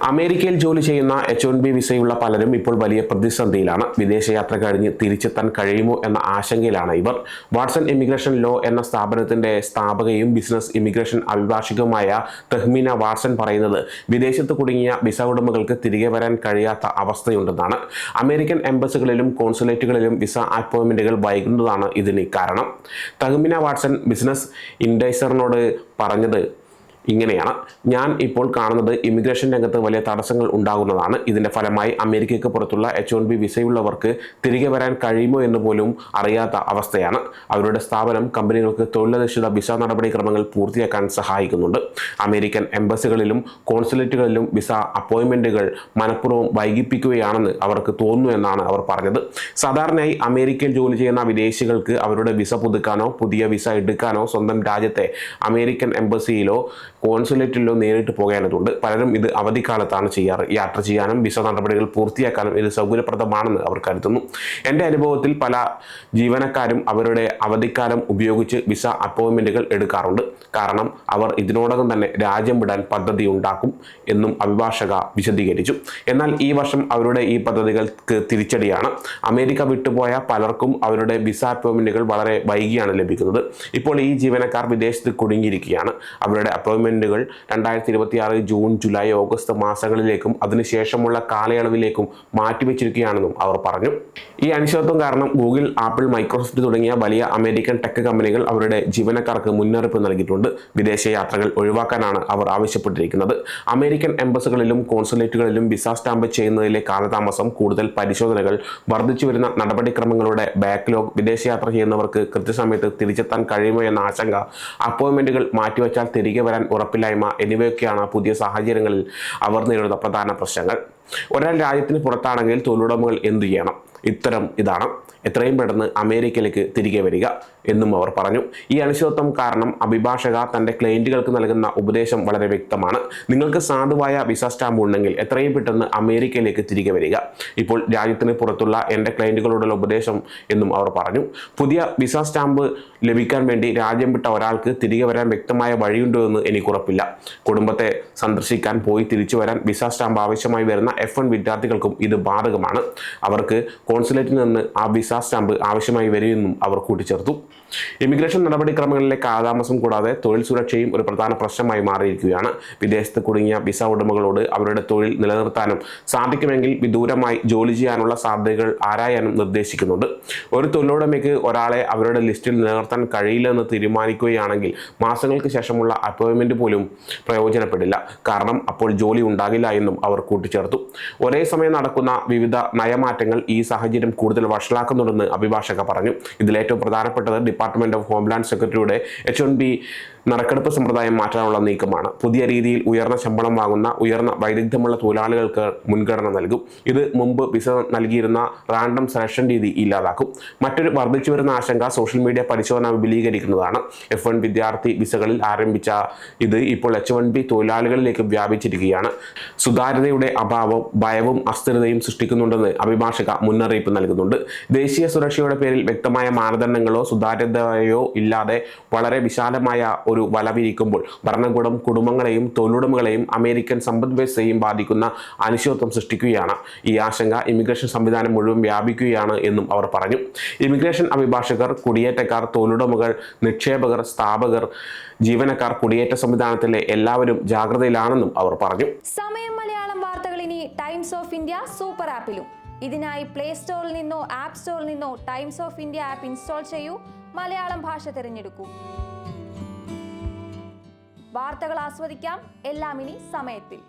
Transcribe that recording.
അമേരിക്കയിൽ ജോലി ചെയ്യുന്ന H-1B വിസയുള്ള പലരും ഇപ്പോൾ വലിയ പ്രതിസന്ധിയിലാണ്. വിദേശയാത്ര കഴിഞ്ഞ് തിരിച്ചെത്താൻ കഴിയുമോ എന്ന ആശങ്കയിലാണ് ഇവർ. വാട്സൺ ഇമിഗ്രേഷൻ ലോ എന്ന സ്ഥാപനത്തിന്റെ സ്ഥാപകയും ബിസിനസ് ഇമിഗ്രേഷൻ അഭിഭാഷകയുമായ തഹ്മീന വാട്സൺ പറയുന്നത് വിദേശത്ത് കുടുങ്ങിയ വിസ ഉടമകൾക്ക് തിരികെ വരാൻ കഴിയാത്ത അവസ്ഥയുണ്ടെന്നാണ്. അമേരിക്കൻ എംബസികളിലും കോൺസുലേറ്റുകളിലും വിസ അപ്പോയിന്റ്മെന്റുകൾ വൈകുന്നതാണ് ഇതിന് കാരണം. തഹ്മീന വാട്സൺ ബിസിനസ് ഇൻഡൈസറിനോട് പറഞ്ഞത് ഇങ്ങനെയാണ്: ഞാൻ ഇപ്പോൾ കാണുന്നത് ഇമിഗ്രേഷൻ രംഗത്ത് വലിയ തടസ്സങ്ങൾ ഉണ്ടാകുന്നതാണ്. ഇതിന്റെ ഫലമായി അമേരിക്കയ്ക്ക് പുറത്തുള്ള H-1B വിസയുള്ളവർക്ക് തിരികെ വരാൻ കഴിയുമോ എന്ന് പോലും അറിയാത്ത അവസ്ഥയാണ്. അവരുടെ സ്ഥാപനം കമ്പനികൾക്ക് തൊഴിലധിഷ്ഠിത വിസ നടപടിക്രമങ്ങൾ പൂർത്തിയാക്കാൻ സഹായിക്കുന്നുണ്ട്. അമേരിക്കൻ എംബസികളിലും കോൺസുലേറ്റുകളിലും വിസ അപ്പോയിന്റ്മെന്റുകൾ മനഃപൂർവ്വം വൈകിപ്പിക്കുകയാണെന്ന് അവർക്ക് തോന്നുന്നു എന്നാണ് അവർ പറഞ്ഞത്. സാധാരണയായി അമേരിക്കയിൽ ജോലി ചെയ്യുന്ന വിദേശികൾക്ക് അവരുടെ വിസ പുതുക്കാനോ പുതിയ വിസ എടുക്കാനോ സ്വന്തം രാജ്യത്തെ അമേരിക്കൻ എംബസിയിലോ കോൺസുലേറ്റിലോ നേരിട്ട് പോകേണ്ടതുണ്ട്. പലരും ഇത് അവധിക്കാലത്താണ് ചെയ്യാറ്. യാത്ര ചെയ്യാനും വിസ നടപടികൾ പൂർത്തിയാക്കാനും ഇത് സൗകര്യപ്രദമാണെന്ന് അവർ കരുതുന്നു. എൻ്റെ അനുഭവത്തിൽ പല ജീവനക്കാരും അവരുടെ അവധിക്കാലം ഉപയോഗിച്ച് വിസ അപ്പോയിന്റ്മെന്റുകൾ എടുക്കാറുണ്ട്. കാരണം അവർ ഇതിനോടകം തന്നെ രാജ്യം വിടാൻ പദ്ധതി ഉണ്ടാക്കും എന്നും അഭിഭാഷക വിശദീകരിച്ചു. എന്നാൽ ഈ വർഷം അവരുടെ ഈ പദ്ധതികൾക്ക് തിരിച്ചടിയാണ്. അമേരിക്ക വിട്ടുപോയ പലർക്കും അവരുടെ വിസ അപ്പോയിന്റ്മെന്റുകൾ വളരെ വൈകിയാണ് ലഭിക്കുന്നത്. ഇപ്പോൾ ഈ ജീവനക്കാർ വിദേശത്ത് കുടുങ്ങിയിരിക്കുകയാണ്. അവരുടെ അപ്പോയിന്റ്മെന്റുകൾ 2026 ജൂൺ, ജൂലൈ, ഓഗസ്റ്റ് മാസങ്ങളിലേക്കും അതിനുശേഷമുള്ള കാലയളവിലേക്കും മാറ്റിവെച്ചിരിക്കുകയാണെന്നും അവർ പറഞ്ഞു. ഈ അനിശ്ചിതത്വം കാരണം ഗൂഗിൾ, ആപ്പിൾ, മൈക്രോസോഫ്റ്റ് തുടങ്ങിയ വലിയ അമേരിക്കൻ ടെക് കമ്പനികൾ അവരുടെ ജീവനക്കാർക്ക് മുന്നറിയിപ്പ് നൽകിയിട്ടുണ്ട്. വിദേശ യാത്രകൾ ഒഴിവാക്കാനാണ് അവർ ആവശ്യപ്പെട്ടിരിക്കുന്നത്. അമേരിക്കൻ എംബസികളിലും കോൺസുലേറ്റുകളിലും വിസ സ്റ്റാമ്പ് ചെയ്യുന്നതിലെ കാലതാമസം, കൂടുതൽ പരിശോധനകൾ, വർദ്ധിച്ചു വരുന്ന നടപടിക്രമങ്ങളുടെ ബാക്ക്ലോഗ്, വിദേശയാത്ര ചെയ്യുന്നവർക്ക് കൃത്യസമയത്ത് തിരിച്ചെത്താൻ കഴിയുമോ എന്ന ആശങ്ക, അപ്പോയിന്റ്മെന്റുകൾ മാറ്റിവെച്ചാൽ തിരികെ വരാൻ ഉറപ്പില്ലായ്മ എന്നിവയൊക്കെയാണ് പുതിയ സാഹചര്യങ്ങളിൽ അവർ നേരിടുന്ന പ്രധാന പ്രശ്നങ്ങൾ. ഒരാൾ രാജ്യത്തിന് പുറത്താണെങ്കിൽ തൊഴിലുടമകൾ എന്തു ചെയ്യണം? ഇതാണ്: എത്രയും പെട്ടെന്ന് അമേരിക്കയിലേക്ക് തിരികെ വരിക എന്നും അവർ പറഞ്ഞു. ഈ അനിശ്ചിതത്വം കാരണം അഭിഭാഷക തൻ്റെ ക്ലയന്റുകൾക്ക് നൽകുന്ന ഉപദേശം വളരെ വ്യക്തമാണ്. നിങ്ങൾക്ക് സാധുവായ വിസ സ്റ്റാമ്പ് ഉണ്ടെങ്കിൽ എത്രയും പെട്ടെന്ന് അമേരിക്കയിലേക്ക് തിരികെ വരിക. ഇപ്പോൾ രാജ്യത്തിന് പുറത്തുള്ള എൻ്റെ ക്ലയന്റുകളോടുള്ള ഉപദേശം എന്നും അവർ പറഞ്ഞു. പുതിയ വിസ സ്റ്റാമ്പ് ലഭിക്കാൻ വേണ്ടി രാജ്യം വിട്ട ഒരാൾക്ക് തിരികെ വരാൻ വ്യക്തമായ വഴിയുണ്ടോ എന്ന് എനിക്ക് ഉറപ്പില്ല. കുടുംബത്തെ സന്ദർശിക്കാൻ പോയി തിരിച്ചു വരാൻ വിസ സ്റ്റാമ്പ് ആവശ്യമായി വരുന്ന F1 വിദ്യാർത്ഥികൾക്കും ഇത് ബാധകമാണ്. അവർക്ക് കോൺസുലേറ്റിൽ നിന്ന് ആ വിസ സ്റ്റാമ്പ് ആവശ്യമായി വരുമെന്നും അവർ കൂട്ടിച്ചേർത്തു. ഇമിഗ്രേഷൻ നടപടിക്രമങ്ങളിലെ കാലതാമസം കൂടാതെ തൊഴിൽ സുരക്ഷയും ഒരു പ്രധാന പ്രശ്നമായി മാറിയിരിക്കുകയാണ്. വിദേശത്ത് കുടുങ്ങിയ വിസ ഉടമകളോട് അവരുടെ തൊഴിൽ നിലനിർത്താനും സാധിക്കുമെങ്കിൽ വിദൂരമായി ജോലി ചെയ്യാനുള്ള സാധ്യതകൾ ആരായാനും നിർദ്ദേശിക്കുന്നുണ്ട്. ഒരു തൊഴിലുടമയ്ക്ക് ഒരാളെ അവരുടെ ലിസ്റ്റിൽ നിലനിർത്താൻ കഴിയില്ലെന്ന് തീരുമാനിക്കുകയാണെങ്കിൽ മാസങ്ങൾക്ക് ശേഷമുള്ള അപ്പോയിന്റ്മെന്റ് പോലും പ്രയോജനപ്പെടില്ല. കാരണം അപ്പോൾ ജോലി ഉണ്ടാകില്ല എന്നും അവർ കൂട്ടിച്ചേർത്തു. ഒരേ സമയം നടക്കുന്ന വിവിധ നയമാറ്റങ്ങൾ ഈ സാഹചര്യം കൂടുതൽ വഷളാക്കുന്നുണ്ടെന്ന് അഭിഭാഷക പറഞ്ഞു. ഇതിലേറ്റവും പ്രധാനപ്പെട്ടത് ഡിപ്പാർട്ട്മെന്റ് ഓഫ് ഹോംലാൻഡ് സെക്രട്ടറിയുടെ H-1B നറുക്കെടുപ്പ് സമ്പ്രദായം മാറ്റാനുള്ള നീക്കമാണ്. പുതിയ രീതിയിൽ ഉയർന്ന ശമ്പളം വാങ്ങുന്ന ഉയർന്ന വൈദഗ്ധ്യമുള്ള തൊഴിലാളികൾക്ക് മുൻഗണന നൽകും. ഇത് മുമ്പ് വിസ നൽകിയിരുന്ന റാൻഡം സെലക്ഷൻ രീതി ഇല്ലാതാക്കും. മറ്റൊരു വർദ്ധിച്ചു വരുന്ന ആശങ്ക സോഷ്യൽ മീഡിയ പരിശോധന വിപുലീകരിക്കുന്നതാണ്. F1 വിദ്യാർത്ഥി വിസകളിൽ ആരംഭിച്ച ഇത് ഇപ്പോൾ H-1B തൊഴിലാളികളിലേക്ക് വ്യാപിച്ചിരിക്കുകയാണ്. സുതാര്യതയുടെ അഭാവം ഭയവും അസ്ഥിരതയും സൃഷ്ടിക്കുന്നുണ്ടെന്ന് അഭിഭാഷക മുന്നറിയിപ്പ് നൽകുന്നുണ്ട്. ദേശീയ സുരക്ഷയുടെ പേരിൽ വ്യക്തമായ മാനദണ്ഡങ്ങളോ സുതാര്യതയോ ഇല്ലാതെ വളരെ വിശാലമായ ഒരു വല വിരിക്കുമ്പോൾ ഭരണകൂടം കുടുംബങ്ങളെയും തൊഴിലുടമകളെയും അമേരിക്കൻ സമ്പദ്വ്യവസ്ഥയെയും ബാധിക്കുന്ന അനിശ്ചിതത്വം സൃഷ്ടിക്കുകയാണ്. ഈ ആശങ്ക ഇമിഗ്രേഷൻ സംവിധാനം മുഴുവൻ വ്യാപിക്കുകയാണ് എന്നും അവർ പറഞ്ഞു. ഇമിഗ്രേഷൻ അഭിഭാഷകർ, കുടിയേറ്റക്കാർ, തൊഴിലുടമകൾ, നിക്ഷേപകർ, സ്ഥാപകർ, ജീവനക്കാർ, കുടിയേറ്റ സംവിധാനത്തിലെ എല്ലാവരും ജാഗ്രതയിലാണെന്നും അവർ പറഞ്ഞു. സമയം മലയാളം വാർത്തകൾ ഇനി ടൈംസ് ഓഫ് ഇന്ത്യ സൂപ്പർ ആപ്പിലും. ഇതിനായി പ്ലേ സ്റ്റോറിൽ നിന്നോ ആപ്പ് സ്റ്റോറിൽ നിന്നോ times of India app install ചെയ്യൂ. മലയാളം ഭാഷ തിരഞ്ഞെടുക്കൂ. വാർത്തകൾ ആസ്വദിക്കാം. എല്ലാം ഇനി സമയത്തിൽ.